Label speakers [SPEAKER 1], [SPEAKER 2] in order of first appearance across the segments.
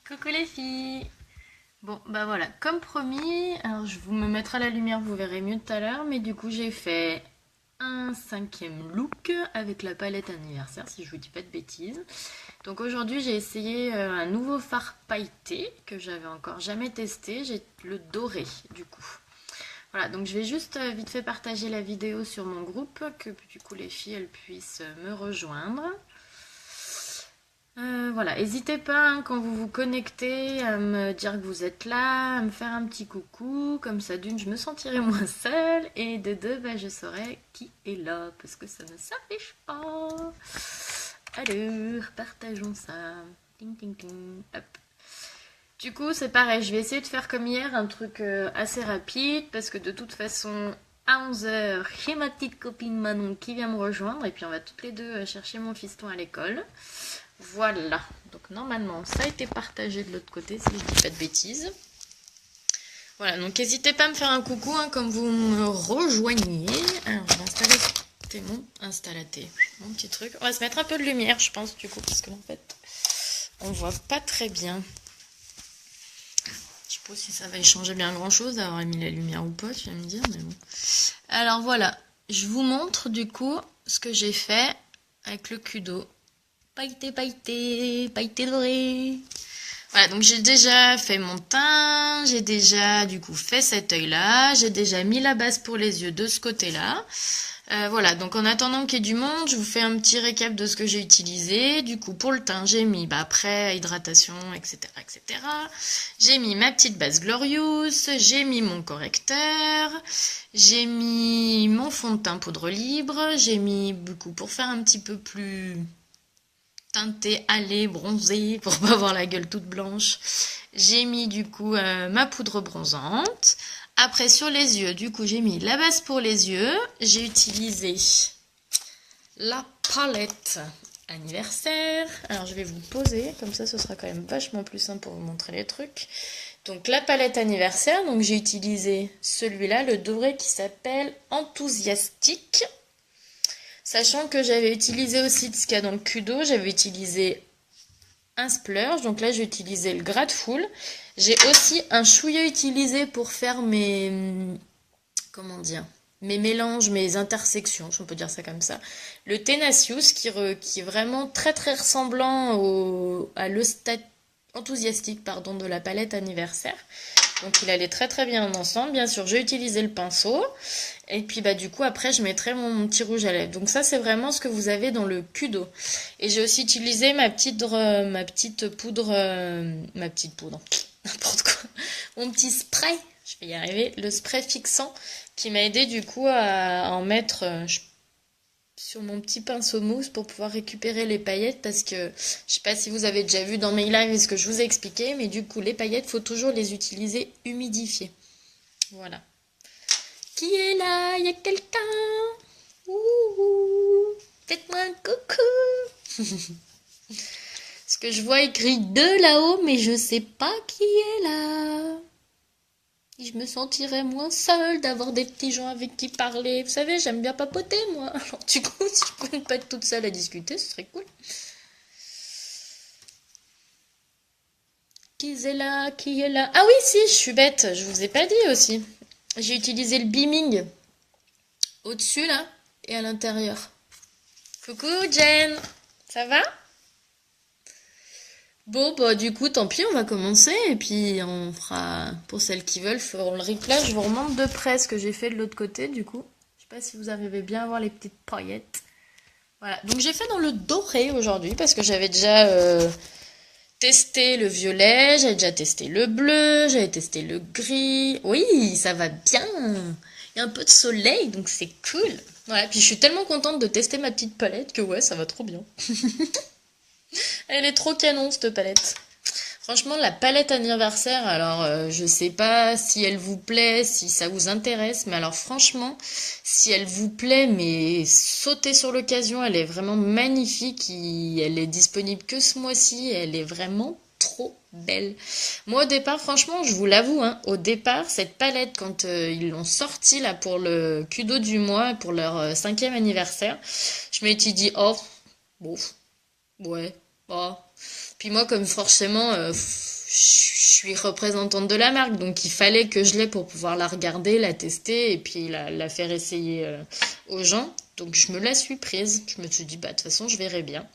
[SPEAKER 1] Coucou les filles. Bon, bah voilà, comme promis, alors je vous me mettrai à la lumière, vous verrez mieux tout à l'heure, mais du coup j'ai fait un cinquième look avec la palette anniversaire, si je vous dis pas de bêtises. Donc aujourd'hui j'ai essayé un nouveau fard pailleté que j'avais encore jamais testé, j'ai le doré du coup. Voilà, donc je vais juste vite fait partager la vidéo sur mon groupe, que du coup les filles elles puissent me rejoindre. Voilà, n'hésitez pas hein, quand vous vous connectez à me dire que vous êtes là, à me faire un petit coucou, comme ça d'une je me sentirai moins seule et de deux bah, je saurai qui est là parce que ça ne s'affiche pas. Alors, partageons ça. Ting ting ting. Hop. Du coup, c'est pareil, je vais essayer de faire comme hier, un truc assez rapide parce que de toute façon, à 11 h, j'ai ma petite copine Manon qui vient me rejoindre et puis on va toutes les deux chercher mon fiston à l'école. Voilà, donc normalement ça a été partagé de l'autre côté si je dis pas de bêtises. Voilà, donc n'hésitez pas à me faire un coucou hein, comme vous me rejoignez. Alors je vais installer mon petit truc. On va se mettre un peu de lumière je pense du coup parce que en fait on voit pas très bien. Je sais pas si ça va y changer bien grand chose d'avoir mis la lumière ou pas, tu vas me dire, mais bon. Alors voilà, je vous montre du coup ce que j'ai fait avec le Kudo. Pailleté, pailleté, pailleté doré. Voilà, donc j'ai déjà fait mon teint, j'ai déjà du coup fait cet œil-là, j'ai déjà mis la base pour les yeux de ce côté-là. Voilà, donc en attendant qu'il y ait du monde, je vous fais un petit récap de ce que j'ai utilisé. Du coup, pour le teint, j'ai mis, après hydratation, etc., etc. J'ai mis ma petite base Glorious, j'ai mis mon correcteur, j'ai mis mon fond de teint poudre libre, j'ai mis, du coup, pour faire un petit peu plus teinté, allé, bronzé, pour pas avoir la gueule toute blanche. J'ai mis du coup ma poudre bronzante. Après sur les yeux, du coup j'ai mis la base pour les yeux. J'ai utilisé la palette anniversaire. Alors je vais vous poser, comme ça ce sera quand même vachement plus simple pour vous montrer les trucs. Donc la palette anniversaire, donc j'ai utilisé celui-là, le doré qui s'appelle Enthusiastique. Sachant que j'avais utilisé aussi ce qu'il y a dans le Kudo, j'avais utilisé un splurge, donc là j'ai utilisé le Grateful. J'ai aussi un chouïa utilisé pour faire comment dire, mes mélanges, mes intersections, si on peut dire ça comme ça. Le Tenacious qui est vraiment très très ressemblant à l'Eustat enthousiastique pardon, de la palette anniversaire. Donc il allait très très bien ensemble. Bien sûr, j'ai utilisé le pinceau. Et puis bah du coup après je mettrai mon petit rouge à lèvres. Donc ça c'est vraiment ce que vous avez dans le Kudo. Et j'ai aussi utilisé ma petite poudre, n'importe quoi. Mon petit spray, je vais y arriver, le spray fixant qui m'a aidé du coup à en mettre sur mon petit pinceau mousse pour pouvoir récupérer les paillettes parce que je sais pas si vous avez déjà vu dans mes lives ce que je vous ai expliqué, mais du coup les paillettes faut toujours les utiliser humidifiées. Voilà. Qui est là? Il y a quelqu'un? Ouh, faites-moi un coucou. Parce que je vois écrit 2 là-haut, mais je sais pas qui est là. Et je me sentirais moins seule d'avoir des petits gens avec qui parler. Vous savez, j'aime bien papoter, moi. Alors, du coup, si je pouvais pas être toute seule à discuter, ce serait cool. Qui est là? Qui est là? Ah oui, si, je suis bête. Je vous ai pas dit aussi. J'ai utilisé le beaming au-dessus, là, et à l'intérieur. Coucou, Jen. Ça va? Bon, bah, du coup, tant pis, on va commencer. Et puis, on fera, pour celles qui veulent, feront le replay. Je vous remonte de près ce que j'ai fait de l'autre côté, du coup. Je sais pas si vous arrivez bien à voir les petites paillettes. Voilà, donc j'ai fait dans le doré aujourd'hui parce que j'avais déjà testé le violet, j'avais déjà testé le bleu, j'avais testé le gris. Oui, ça va bien. Il y a un peu de soleil, donc c'est cool. Voilà, puis je suis tellement contente de tester ma petite palette que ouais, ça va trop bien. Elle est trop canon cette palette. Franchement, la palette anniversaire, alors je sais pas si elle vous plaît, si ça vous intéresse, mais alors franchement, si elle vous plaît, mais sautez sur l'occasion, elle est vraiment magnifique, elle est disponible que ce mois-ci, elle est vraiment trop belle. Moi au départ, franchement, je vous l'avoue, hein, au départ, cette palette, quand ils l'ont sortie là pour le Kudo du mois, pour leur 5e anniversaire, je m'étais dit, oh, bon, ouais, oh. Puis moi, comme forcément, suis représentante de la marque, donc il fallait que je l'ai pour pouvoir la regarder, la tester et puis la faire essayer aux gens. Donc je me la suis prise. Je me suis dit, bah de toute façon, je verrai bien.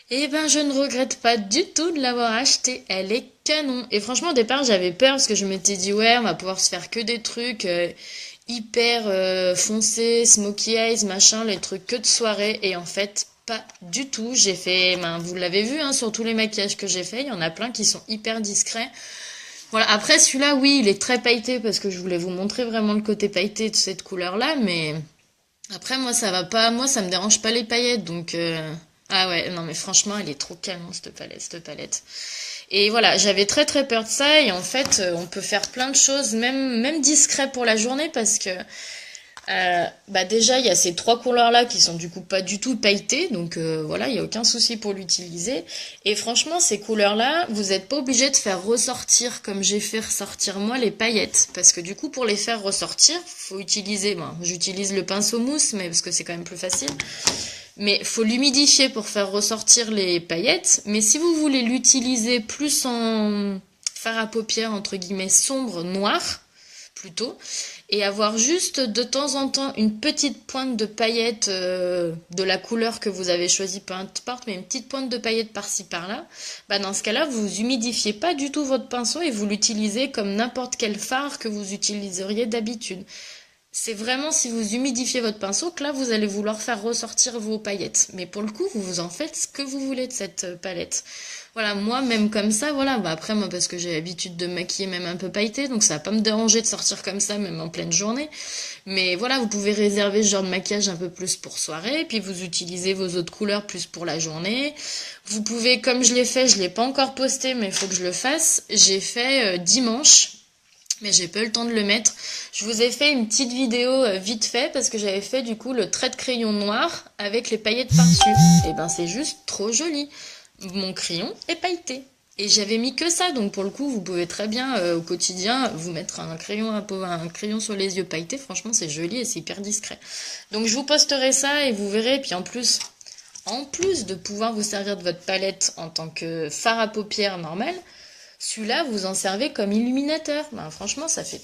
[SPEAKER 1] Et ben, je ne regrette pas du tout de l'avoir achetée. Elle est canon. Et franchement, au départ, j'avais peur parce que je m'étais dit, ouais, on va pouvoir se faire que des trucs hyper foncés, smokey eyes, machin, les trucs que de soirée. Et en fait, pas du tout. J'ai fait, ben, vous l'avez vu, hein, sur tous les maquillages que j'ai fait, il y en a plein qui sont hyper discrets. Voilà, après celui-là, oui, il est très pailleté parce que je voulais vous montrer vraiment le côté pailleté de cette couleur-là, mais après, moi, ça va pas, moi, ça me dérange pas les paillettes, donc, ah ouais, non, mais franchement, elle est trop canon, cette palette. Et voilà, j'avais très très peur de ça, et en fait, on peut faire plein de choses, même discret pour la journée, parce que, bah déjà, il y a ces trois couleurs-là qui sont du coup pas du tout pailletées, donc voilà, il n'y a aucun souci pour l'utiliser. Et franchement, ces couleurs-là, vous n'êtes pas obligé de faire ressortir, comme j'ai fait ressortir moi, les paillettes. Parce que du coup, pour les faire ressortir, faut utiliser, bon, j'utilise le pinceau mousse, mais parce que c'est quand même plus facile. Mais faut l'humidifier pour faire ressortir les paillettes. Mais si vous voulez l'utiliser plus en fard à paupières, entre guillemets, sombre, noir, plutôt, et avoir juste de temps en temps une petite pointe de paillettes de la couleur que vous avez choisi, peu importe, mais une petite pointe de paillettes par-ci par-là, bah dans ce cas-là, vous humidifiez pas du tout votre pinceau et vous l'utilisez comme n'importe quel fard que vous utiliseriez d'habitude. C'est vraiment si vous humidifiez votre pinceau que là vous allez vouloir faire ressortir vos paillettes. Mais pour le coup, vous en faites ce que vous voulez de cette palette. Voilà, moi même comme ça, voilà, bah après moi parce que j'ai l'habitude de me maquiller même un peu pailleté, donc ça va pas me déranger de sortir comme ça même en pleine journée. Mais voilà, vous pouvez réserver ce genre de maquillage un peu plus pour soirée, puis vous utilisez vos autres couleurs plus pour la journée. Vous pouvez, comme je l'ai fait, je l'ai pas encore posté, mais il faut que je le fasse. J'ai fait dimanche. Mais j'ai pas eu le temps de le mettre. Je vous ai fait une petite vidéo vite fait parce que j'avais fait du coup le trait de crayon noir avec les paillettes par-dessus. Et ben c'est juste trop joli. Mon crayon est pailleté. Et j'avais mis que ça, donc pour le coup vous pouvez très bien au quotidien vous mettre un crayon sur les yeux pailleté. Franchement c'est joli et c'est hyper discret. Donc je vous posterai ça et vous verrez. Puis en plus de pouvoir vous servir de votre palette en tant que fard à paupières normal, celui-là, vous en servez comme illuminateur. Ben, franchement, ça fait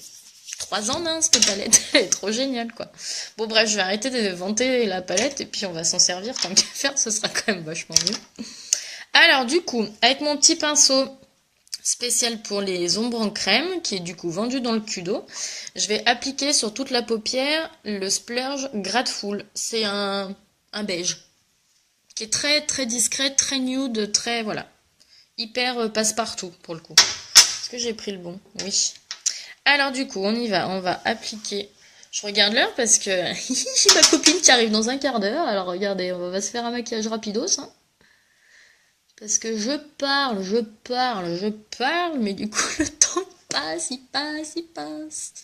[SPEAKER 1] 3 ans, hein, cette palette. Elle est trop géniale, quoi. Bon, bref, je vais arrêter de vanter la palette et puis on va s'en servir. Tant qu'à faire, ce sera quand même vachement mieux. Alors, du coup, avec mon petit pinceau spécial pour les ombres en crème, qui est du coup vendu dans le Kudo, je vais appliquer sur toute la paupière le Splurge Grateful. C'est un beige qui est très, très discret, très nude, très, voilà. Hyper passe-partout pour le coup. Est-ce que j'ai pris le bon? Oui. Alors du coup, on y va. On va appliquer. Je regarde l'heure parce que j'ai ma copine qui arrive dans un quart d'heure. Alors regardez, on va se faire un maquillage rapidos. Hein. Parce que je parle, mais du coup le temps passe, il passe.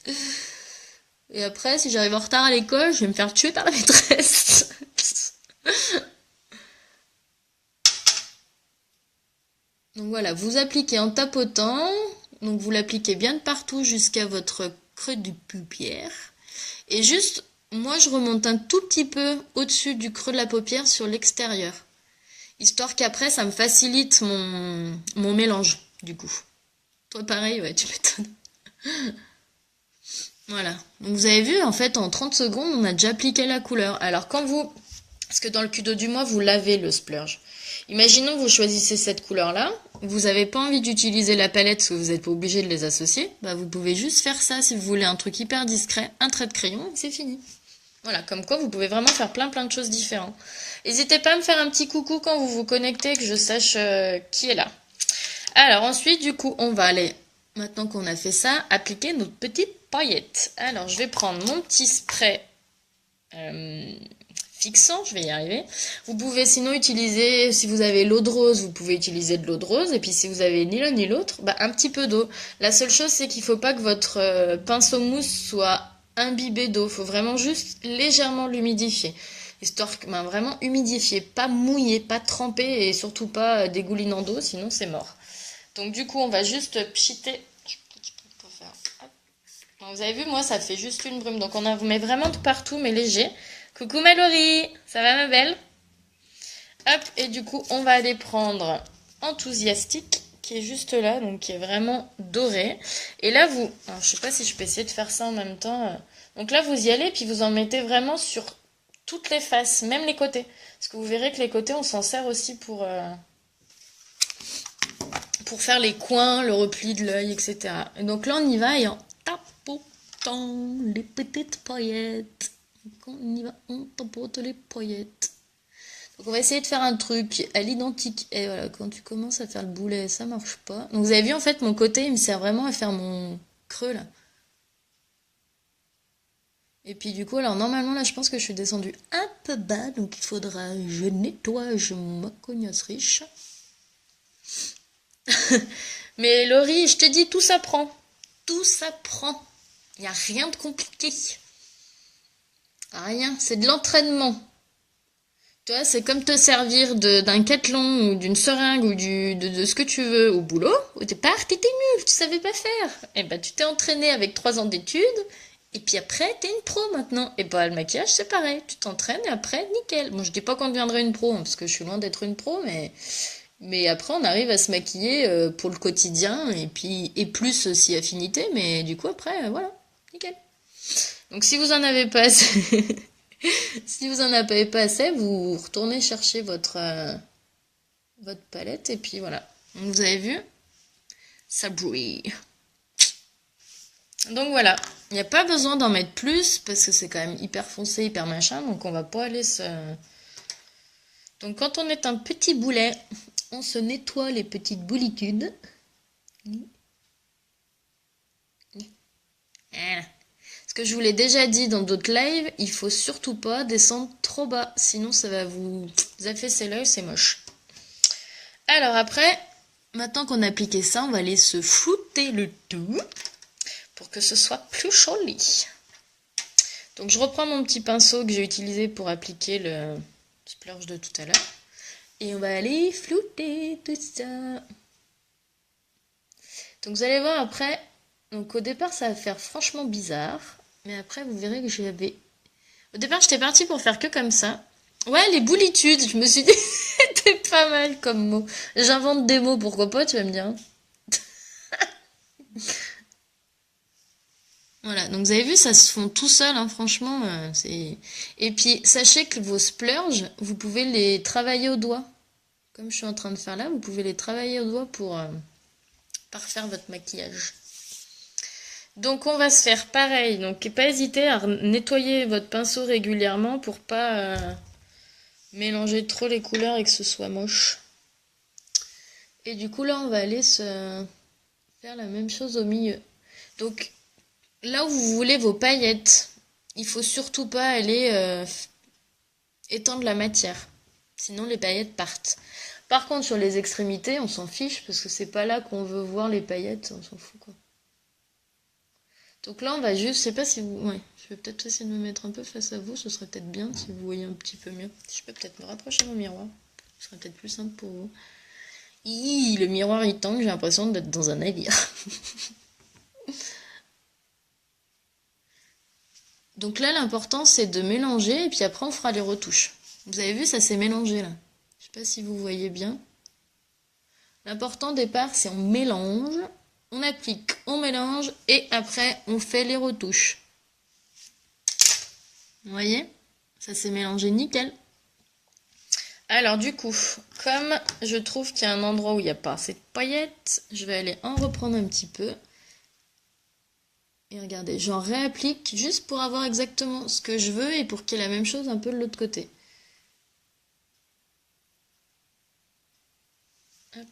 [SPEAKER 1] Et après, si j'arrive en retard à l'école, je vais me faire tuer par la maîtresse. Donc voilà, vous appliquez en tapotant, donc vous l'appliquez bien de partout jusqu'à votre creux du paupière. Et juste, moi je remonte un tout petit peu au-dessus du creux de la paupière sur l'extérieur. Histoire qu'après ça me facilite mon mélange, du coup. Toi pareil, ouais, tu m'étonnes. Voilà, donc vous avez vu, en fait en 30 secondes on a déjà appliqué la couleur. Alors quand vous, parce que dans le Kudo du mois vous lavez le splurge. Imaginons que vous choisissez cette couleur-là, vous n'avez pas envie d'utiliser la palette parce que vous n'êtes pas obligé de les associer, bah vous pouvez juste faire ça si vous voulez un truc hyper discret, un trait de crayon et c'est fini. Voilà, comme quoi vous pouvez vraiment faire plein de choses différentes. N'hésitez pas à me faire un petit coucou quand vous vous connectez, que je sache qui est là. Alors ensuite, du coup, on va aller, maintenant qu'on a fait ça, appliquer notre petite paillette. Alors je vais prendre mon petit spray fixant, je vais y arriver. Vous pouvez sinon utiliser, si vous avez l'eau de rose, vous pouvez utiliser de l'eau de rose. Et puis si vous avez ni l'un ni l'autre, bah, un petit peu d'eau. La seule chose, c'est qu'il ne faut pas que votre pinceau mousse soit imbibé d'eau. Il faut vraiment juste légèrement l'humidifier. Histoire que, bah, vraiment humidifier, pas mouiller, pas tremper et surtout pas dégoulinant d'eau, sinon c'est mort. Donc du coup, on va juste pchiter. Vous avez vu, moi, ça fait juste une brume. Donc on en met vraiment de partout, mais léger. Coucou Mallory, ça va ma belle? Hop, et du coup, on va aller prendre Enthousiastique qui est juste là, donc qui est vraiment doré. Et là, alors, je sais pas si je peux essayer de faire ça en même temps. Donc là, vous y allez, puis vous en mettez vraiment sur toutes les faces, même les côtés. Parce que vous verrez que les côtés, on s'en sert aussi pour faire les coins, le repli de l'œil, etc. Et donc là, on y va et en tapotant les petites paillettes. Donc on y va, on tapote les paillettes. Donc on va essayer de faire un truc à l'identique. Et voilà, quand tu commences à faire le boulet, ça marche pas. Donc vous avez vu, en fait, mon côté, il me sert vraiment à faire mon creux, là. Et puis du coup, alors normalement, là, je pense que je suis descendue un peu bas. Donc il faudra que je nettoie ma cognasse riche. Mais Laurie, je te dis, tout s'apprend. Tout s'apprend. Il n'y a rien de compliqué. Rien, c'est de l'entraînement. Tu vois, c'est comme te servir d'un cathlon ou d'une seringue ou de ce que tu veux au boulot. Au départ, t'étais nul, tu savais pas faire. Et ben, tu t'es entraîné avec 3 ans d'études. Et puis après, t'es une pro maintenant. Et bah, le maquillage, c'est pareil. Tu t'entraînes et après, nickel. Bon, je dis pas qu'on deviendrait une pro, hein, parce que je suis loin d'être une pro, mais après, on arrive à se maquiller pour le quotidien et puis et plus aussi affinité. Mais du coup, après, voilà, nickel. Donc, si vous en avez pas assez, si vous en avez pas assez, vous retournez chercher votre palette et puis voilà. Donc, vous avez vu, ça brille. Donc voilà, il n'y a pas besoin d'en mettre plus parce que c'est quand même hyper foncé, hyper machin. Donc on va pas aller se... Donc quand on est un petit boulet, on se nettoie les petites boulitudes. Voilà. Ce que je vous l'ai déjà dit dans d'autres lives, il faut surtout pas descendre trop bas, sinon ça va vous affaisser l'œil, c'est moche. Alors après, maintenant qu'on a appliqué ça, on va aller se flouter le tout pour que ce soit plus joli. Donc je reprends mon petit pinceau que j'ai utilisé pour appliquer le splurge de tout à l'heure. Et on va aller flouter tout ça. Donc vous allez voir après, donc au départ ça va faire franchement bizarre. Mais après vous verrez que j'avais... Au départ j'étais partie pour faire que comme ça. Ouais, les boulitudes, je me suis dit c'était pas mal comme mot. J'invente des mots, pourquoi pas, tu vas me dire. Voilà, donc vous avez vu, ça se fond tout seul, hein, franchement. C'est... Et puis, sachez que vos splurges, vous pouvez les travailler au doigt. Comme je suis en train de faire là, vous pouvez les travailler au doigt pour parfaire votre maquillage. Donc on va se faire pareil. Donc pas hésiter à nettoyer votre pinceau régulièrement pour pas mélanger trop les couleurs et que ce soit moche. Et du coup là, on va aller se faire la même chose au milieu. Donc là où vous voulez vos paillettes, il faut surtout pas aller étendre la matière. Sinon les paillettes partent. Par contre sur les extrémités, on s'en fiche parce que c'est pas là qu'on veut voir les paillettes, on s'en fout quoi. Donc là on va juste, je sais pas si vous... Ouais, je vais peut-être essayer de me mettre un peu face à vous, ce serait peut-être bien si vous voyez un petit peu mieux. Je peux peut-être me rapprocher mon miroir, ce serait peut-être plus simple pour vous. Le miroir il tangue, j'ai l'impression d'être dans un navire. Donc là, l'important, c'est de mélanger et puis après, on fera les retouches. Vous avez vu, ça s'est mélangé là. Je sais pas si vous voyez bien. L'important au départ, c'est on mélange, on applique, on mélange et après, on fait les retouches. Vous voyez? Ça s'est mélangé nickel. Alors du coup, comme je trouve qu'il y a un endroit où il n'y a pas assez de paillettes, je vais aller en reprendre un petit peu. Et regardez, j'en réapplique juste pour avoir exactement ce que je veux et pour qu'il y ait la même chose un peu de l'autre côté. Hop.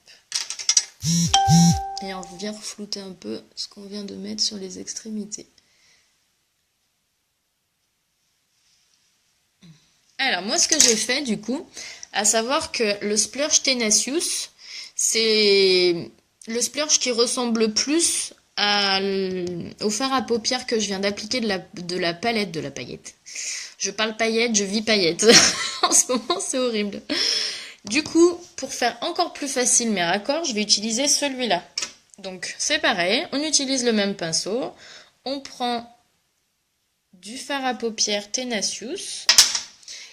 [SPEAKER 1] Et on vient reflouter un peu ce qu'on vient de mettre sur les extrémités. Alors moi ce que j'ai fait du coup, à savoir que le splurge Tenacious, c'est le splurge qui ressemble plus au fard à paupières que je viens d'appliquer de la palette de la paillette. Je parle paillette, je vis paillette. En ce moment c'est horrible. Du coup, pour faire encore plus facile mes raccords, je vais utiliser celui-là. Donc c'est pareil, on utilise le même pinceau, on prend du fard à paupières Tenacious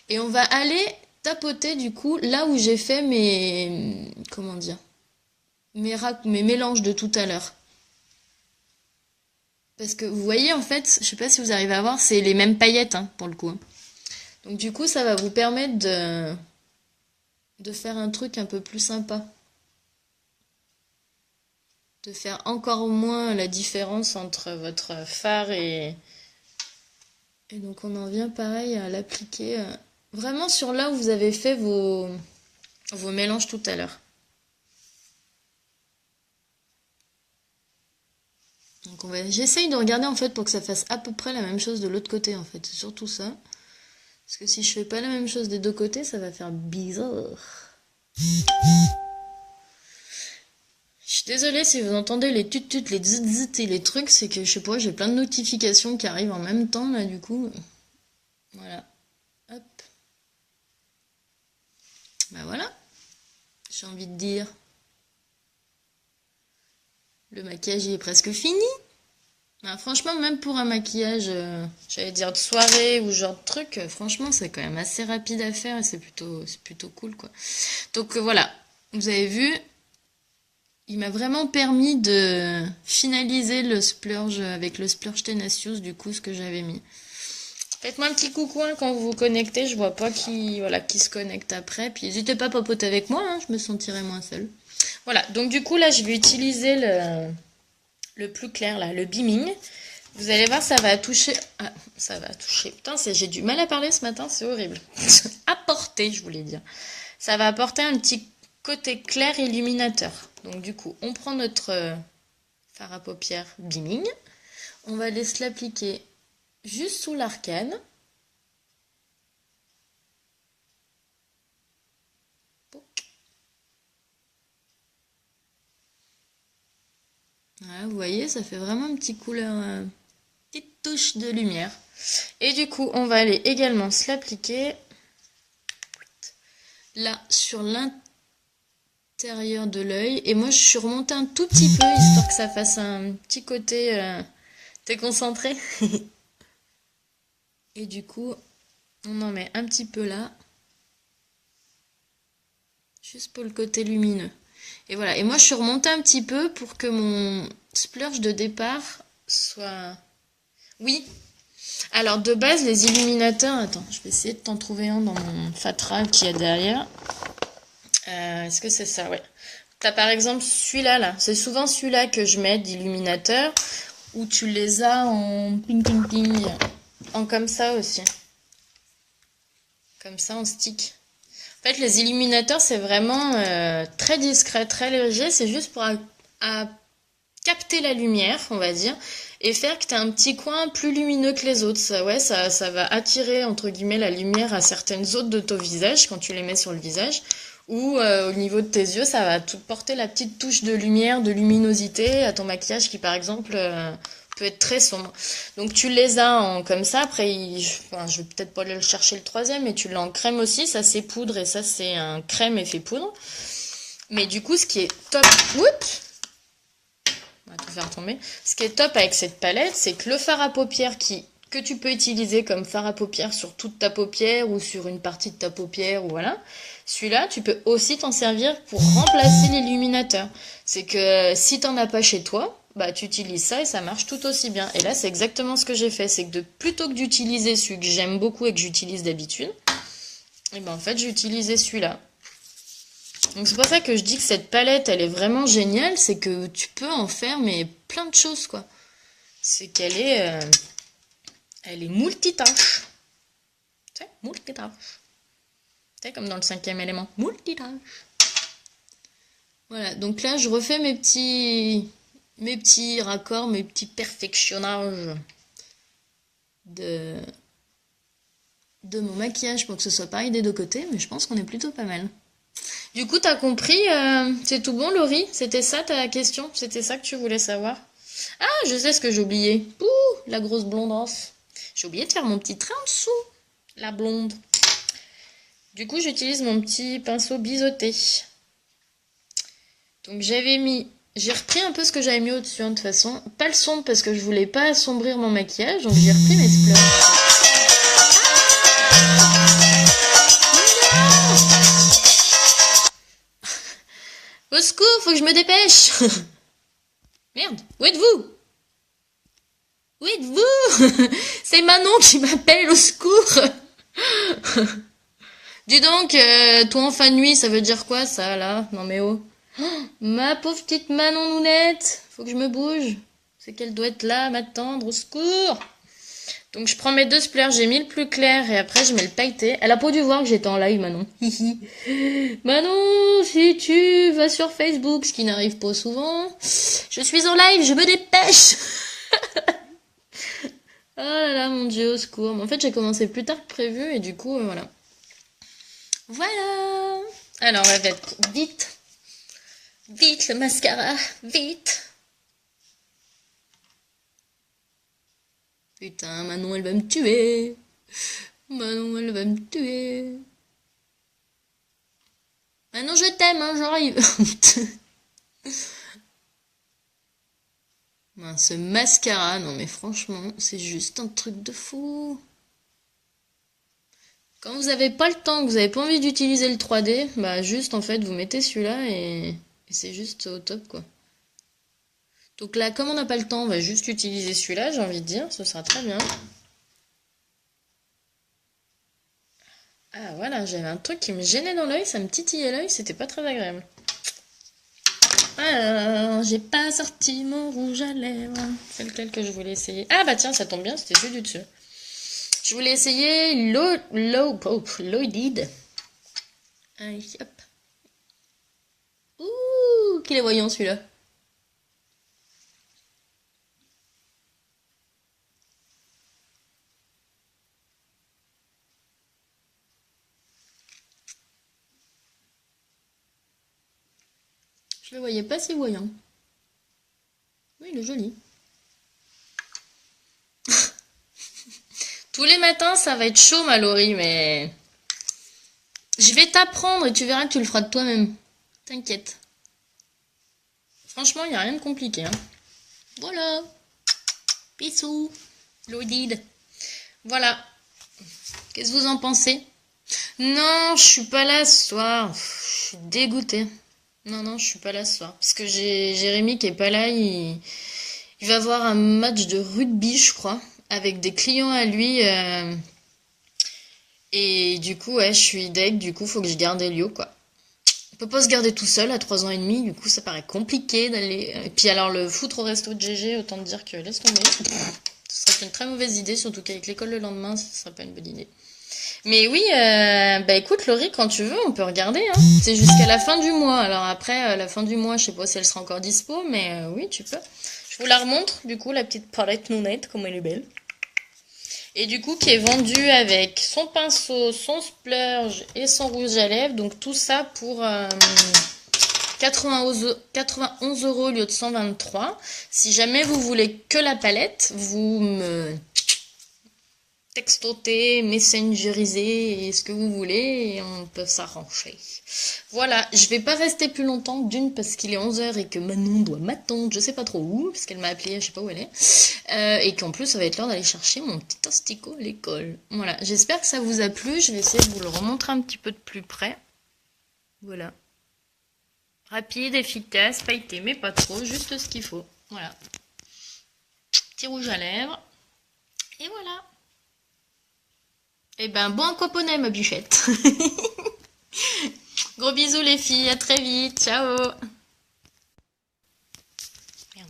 [SPEAKER 1] et on va aller tapoter du coup là où j'ai fait mes... comment dire ? mes mélanges de tout à l'heure. Parce que vous voyez, en fait, je sais pas si vous arrivez à voir, c'est les mêmes paillettes, hein, pour le coup. Donc du coup, ça va vous permettre de faire un truc un peu plus sympa. De faire encore moins la différence entre votre fard et donc on en vient pareil à l'appliquer vraiment sur là où vous avez fait vos mélanges tout à l'heure. Donc j'essaye de regarder en fait pour que ça fasse à peu près la même chose de l'autre côté en fait, c'est surtout ça. Parce que si je fais pas la même chose des deux côtés, ça va faire bizarre. Je suis désolée si vous entendez les tut-tut, les zit-zit et les trucs, c'est que je sais pas, j'ai plein de notifications qui arrivent en même temps là du coup. Voilà. Hop. Bah voilà. J'ai envie de dire. Le maquillage est presque fini. Bah, franchement, même pour un maquillage, j'allais dire de soirée ou genre de truc, franchement, c'est quand même assez rapide à faire et c'est plutôt cool quoi. Donc voilà, vous avez vu, il m'a vraiment permis de finaliser le splurge avec le splurge Tenacious, du coup, ce que j'avais mis. Faites-moi un petit coucou hein, quand vous vous connectez, je vois pas qui se connecte après. Puis n'hésitez pas à papoter avec moi, hein, je me sentirai moins seule. Voilà, donc du coup là, je vais utiliser le plus clair, là, le Beaming. Vous allez voir, ça va toucher... Ah, ça va toucher... Putain, j'ai du mal à parler ce matin, c'est horrible. Apporter, je voulais dire. Ça va apporter un petit côté clair illuminateur. Donc du coup, on prend notre fard à paupières Beaming. On va laisser l'appliquer juste sous l'arcane. Voilà, vous voyez, ça fait vraiment une petite couleur, petite touche de lumière. Et du coup, on va aller également se l'appliquer là sur l'intérieur de l'œil. Et moi, je suis remontée un tout petit peu, histoire que ça fasse un petit côté... T'es concentré? Et du coup, on en met un petit peu là. Juste pour le côté lumineux. Et voilà, et moi je suis remontée un petit peu pour que mon splurge de départ soit... Oui. Alors de base, les illuminateurs... Attends, je vais essayer de t'en trouver un dans mon Fatra qui est derrière. Est-ce que c'est ça? Ouais. T'as par exemple celui-là, là. C'est souvent celui-là que je mets d'illuminateur. Où tu les as en ping ping ping. En comme ça aussi. Comme ça en stick. En fait, les illuminateurs, c'est vraiment très discret, très léger. C'est juste pour capter la lumière, on va dire, et faire que tu as un petit coin plus lumineux que les autres. Ça, ouais, ça va attirer, entre guillemets, la lumière à certaines zones de ton visage quand tu les mets sur le visage. Ou au niveau de tes yeux, ça va tout porter la petite touche de lumière, de luminosité à ton maquillage qui, par exemple... peut être très sombre. Donc tu les as en comme ça, après je vais peut-être pas aller le chercher le troisième, mais tu l'as en crème aussi, ça c'est poudre et ça c'est un crème effet poudre. Mais du coup ce qui est top, oups, on va tout faire tomber. Ce qui est top avec cette palette, c'est que le fard à paupières que tu peux utiliser comme fard à paupières sur toute ta paupière ou sur une partie de ta paupière ou voilà. Celui-là, tu peux aussi t'en servir pour remplacer l'illuminateur. C'est que si t'en as pas chez toi, bah tu utilises ça et ça marche tout aussi bien. Et là, c'est exactement ce que j'ai fait. C'est que plutôt que d'utiliser celui que j'aime beaucoup et que j'utilise d'habitude, et ben en fait, j'ai utilisé celui-là. Donc c'est pour ça que je dis que cette palette, elle est vraiment géniale. C'est que tu peux en faire mais plein de choses, quoi. C'est qu'elle est, elle est multitâche. Tu sais, multitâche. Tu sais, comme dans le 5e élément. Multitâche. Voilà, donc là, je refais mes petits raccords, mes petits perfectionnages de mon maquillage pour que ce soit pareil des deux côtés, mais je pense qu'on est plutôt pas mal. Du coup, t'as compris, c'est tout bon, Laurie? C'était ça ta question? C'était ça que tu voulais savoir? Ah, je sais ce que j'ai oublié. Ouh, la grosse blondance. J'ai oublié de faire mon petit trait en dessous, la blonde. Du coup, j'utilise mon petit pinceau biseauté. Donc j'ai repris un peu ce que j'avais mis au-dessus, hein, de toute façon. Pas le sombre parce que je voulais pas assombrir mon maquillage, donc j'ai repris mes splurges. Au secours, faut que je me dépêche. Merde, où êtes-vous? Où êtes-vous? C'est Manon qui m'appelle au secours. Dis donc, toi en fin de nuit, ça veut dire quoi ça là? Non mais oh. Ma pauvre petite Manon Nounette, faut que je me bouge. C'est qu'elle doit être là, m'attendre, au secours. Donc je prends mes deux splairs, j'ai mis le plus clair et après je mets le pailleté. Elle a pas dû voir que j'étais en live, Manon. Manon, si tu vas sur Facebook, ce qui n'arrive pas souvent, je suis en live, je me dépêche. Oh là là, mon Dieu, au secours. Mais en fait, j'ai commencé plus tard que prévu et du coup, voilà. Voilà. Alors, on va mettre vite. Vite le mascara, vite. Putain, Manon, elle va me tuer. Manon, elle va me tuer. Manon, je t'aime, hein, j'arrive. Ce mascara, non mais franchement, c'est juste un truc de fou. Quand vous avez pas le temps, que vous avez pas envie d'utiliser le 3D, bah juste en fait, vous mettez celui-là et c'est juste au top quoi. Donc là, comme on n'a pas le temps, on va juste utiliser celui-là, j'ai envie de dire, ce sera très bien. Ah voilà, j'avais un truc qui me gênait dans l'œil, ça me titillait l'œil, c'était pas très agréable. Alors, j'ai pas sorti mon rouge à lèvres. C'est lequel que je voulais essayer? Ah bah tiens, ça tombe bien, c'était celui du dessus. Je voulais essayer Lloydid. Allez, hop. Ouh, qu'il est voyant celui-là. Je le voyais pas si voyant. Oui, il est joli. Tous les matins, ça va être chaud, Mallory, mais... Je vais t'apprendre et tu verras que tu le feras de toi-même. T'inquiète. Franchement, il n'y a rien de compliqué. Hein. Voilà. Bisous. Lloydid. Voilà. Qu'est-ce que vous en pensez? Non, je suis pas là ce soir. Je suis dégoûtée. Non, je suis pas là ce soir. Parce que j'ai Jérémy qui est pas là. Il va avoir un match de rugby, je crois. Avec des clients à lui. Et du coup, ouais, je suis deg. Du coup, faut que je garde Elio, quoi. On peut pas se garder tout seul à 3 ans et demi. Du coup, ça paraît compliqué d'aller... Et puis alors, le foutre au resto de GG, autant te dire que laisse tomber. Ce serait une très mauvaise idée, surtout qu'avec l'école le lendemain, ce serait pas une bonne idée. Mais oui, bah écoute Laurie, quand tu veux, on peut regarder. Hein. C'est jusqu'à la fin du mois. Alors après, la fin du mois, je sais pas si elle sera encore dispo, mais oui, tu peux. Je vous la remontre, du coup, la petite palette Nounette, comme elle est belle. Et du coup, qui est vendue avec son pinceau, son splurge et son rouge à lèvres. Donc tout ça pour 91 € au lieu de 123. Si jamais vous voulez que la palette, vous me... textoter, messengeriser, ce que vous voulez, et on peut s'arranger. Voilà, je vais pas rester plus longtemps, d'une parce qu'il est 11 h et que Manon doit m'attendre, je sais pas trop où, parce qu'elle m'a appelé, je sais pas où elle est, et qu'en plus ça va être l'heure d'aller chercher mon petit asticot à l'école. Voilà, j'espère que ça vous a plu, je vais essayer de vous le remontrer un petit peu de plus près. Voilà. Rapide, efficace, pailleté, mais pas trop, juste ce qu'il faut. Voilà. Petit rouge à lèvres. Et voilà. Eh ben, bon aquaponet, ma bichette. Gros bisous les filles, à très vite, ciao.